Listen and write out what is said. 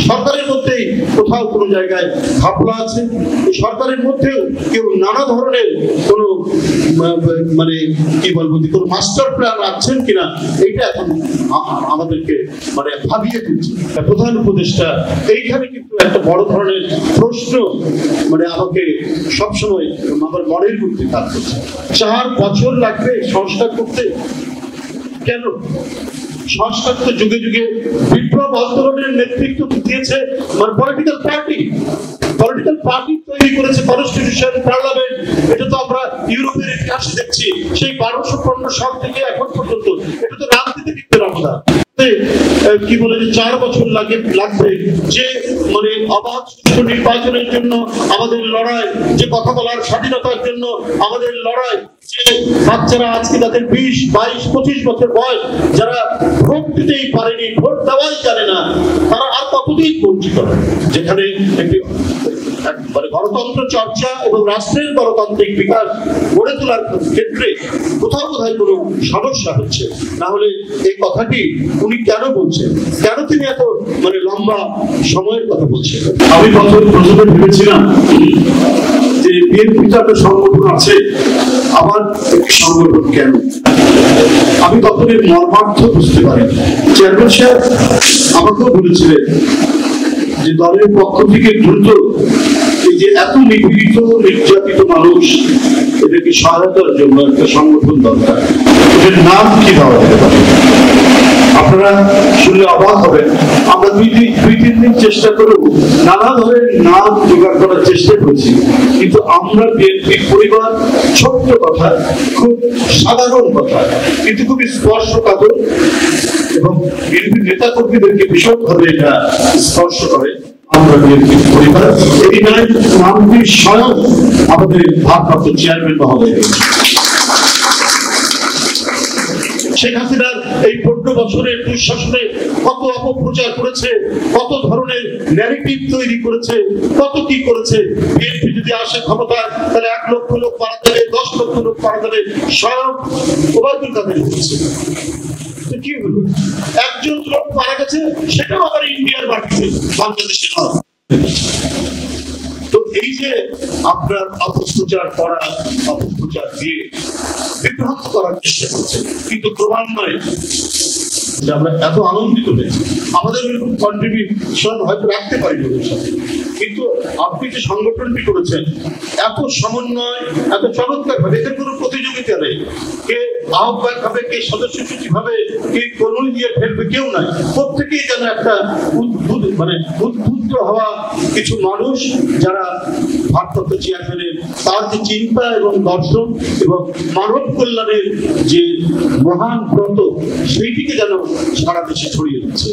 সরকারের মধ্যেই কোথাও কোনো জায়গায় ঘাপলা আছে, সরকারের মধ্যেও কেউ নানা ধরনের কোনো মানে কি বলবো কোনো মাস্টার প্ল্যান আছেন কিনা, এইটা এখন আমাদেরকে মানে ভাবিয়ে তুলছে। প্রধান উপদেষ্টা এইখানে কিন্তু একটা বড় ধরনের প্রশ্ন মানে আমাকে সবসময় আমার মনের মধ্যে কাজ করছে। 4 বছর লাগবে সংস্কার করতে, কেন? সংস্কার তো যুগে যুগে বিপ্লব আন্দোলনের নেতৃত্ব দিয়েছে মানে পলিটিক্যাল পার্টি তৈরি করেছে, কনস্টিটিউশন, পার্লামেন্ট। এটা তো আমরা ইউরোপের ইতিহাসে দেখছি, সেই 1250 সাল থেকে এখন পর্যন্ত। এটা তো রাজনীতিবিদদের অবদান। কি বলে যে 4 বছর লাগবে যে মানে অবাধ সুষ্ঠু নির্বাচনের জন্য আমাদের লড়াই, যে কথা বলার স্বাধীনতার জন্য আমাদের লড়াই, যে বাচ্চারা আজকে তাদের 20, 22, 25 বছর বয়স, যারা ভোট দিতেই পারেনি, ভোট দেওয়াই জানে না, তারা আর কতদিন বঞ্চিত? যেখানে একটি মানে গণতন্ত্র চর্চা এবং রাষ্ট্রের গণতান্ত্রিক বিকাশ গড়ে তোলার ক্ষেত্রে কোথাও কোনো সমস্যা হচ্ছে, না হলে এই কথাটি উনি কেন বলছেন? কেন তিনি এত মানে লম্বা সময়ের কথা বলছেন? আমি প্রথমে ভেবেছিলাম যে বিএনপিটা একটা সংগঠন আছে, আবার একটি সংগঠন কেন? আমি তখন এর মর্মার্থ বুঝতে পারি। চেয়ারম্যান সাহেব আমাকেও বলেছিলেন যে দলের পক্ষ থেকে দ্রুত এই যে এত নিপীড়িত নির্যাতিত মানুষ, এদেরকে সহায়তার জন্য একটা সংগঠন দরকার। এদের নাম কি দেওয়া যেতে পারে? আপনারা শুনলে অবাক হবেন, আমরা 2-3 দিন চেষ্টা করেও নানা ধরনের নাম জোগাড় করার চেষ্টা করেছি, কিন্তু আমরা বিএনপি পরিবার, ছোট্ট কথা, খুব সাধারণ কথা, কিন্তু খুবই স্পর্শকাতর এবং বিএনপি নেতা কর্মীদেরকে ভীষণভাবে এটা স্পর্শ করে। আমরা বিএনপি পরিবার, এই নামটি স্বয়ং আমাদের ভারপ্রাপ্ত চেয়ারম্যান মহোদয়। শেখ হাসিনার এই 15 বছরের দুঃশাসনে কত অপপ্রচার করেছে, কত ধরনের ন্যারেটিভ তৈরি করেছে, কত কি করেছে। বিএনপি যদি আসে ক্ষমতায়, তাহলে 1 লক্ষ লোক মারা যাবে, 10 লক্ষ লোক মারা যাবে, স্বয়ং ওবায়দুল কাদের বলছে। কি হলো? 1জন লোক মারা গেছে, সেটাও আবার ইন্ডিয়ার মাটিতে, বাংলাদেশে নয়। তো এই যে আপনার অপপ্রচার করা, অপপ্রচার দিয়ে বিভ্রান্ত করার চেষ্টা করছে, কিন্তু ক্রমান্বয়ে যে আমরা এত আনন্দিত হয়েছি, আমাদের কন্ট্রিবিউশন হয়তো রাখতে পারি ওদের সাথে, কিন্তু আপনি যে সংগঠনটি করেছেন এত সমন্বয়, এত চমৎকার ভাবে, এদের কোনো প্রতিযোগিতা নেই, কে আহ্বায়ক হবে, কে সদস্য সচিব হবে, কে কর্মী দিয়ে ফেলবে, কেউ নাই। প্রত্যেকেই যেন একটা উদ্বুদ্ধ হওয়া কিছু মানুষ, যারা ভারপ্রাপ্ত চেয়ারম্যানের তার যে চিন্তা এবং দর্শন এবং মানব কল্যাণের যে মহান ব্রত, সেইটিকে যেন সারা দেশে ছড়িয়ে দিচ্ছে।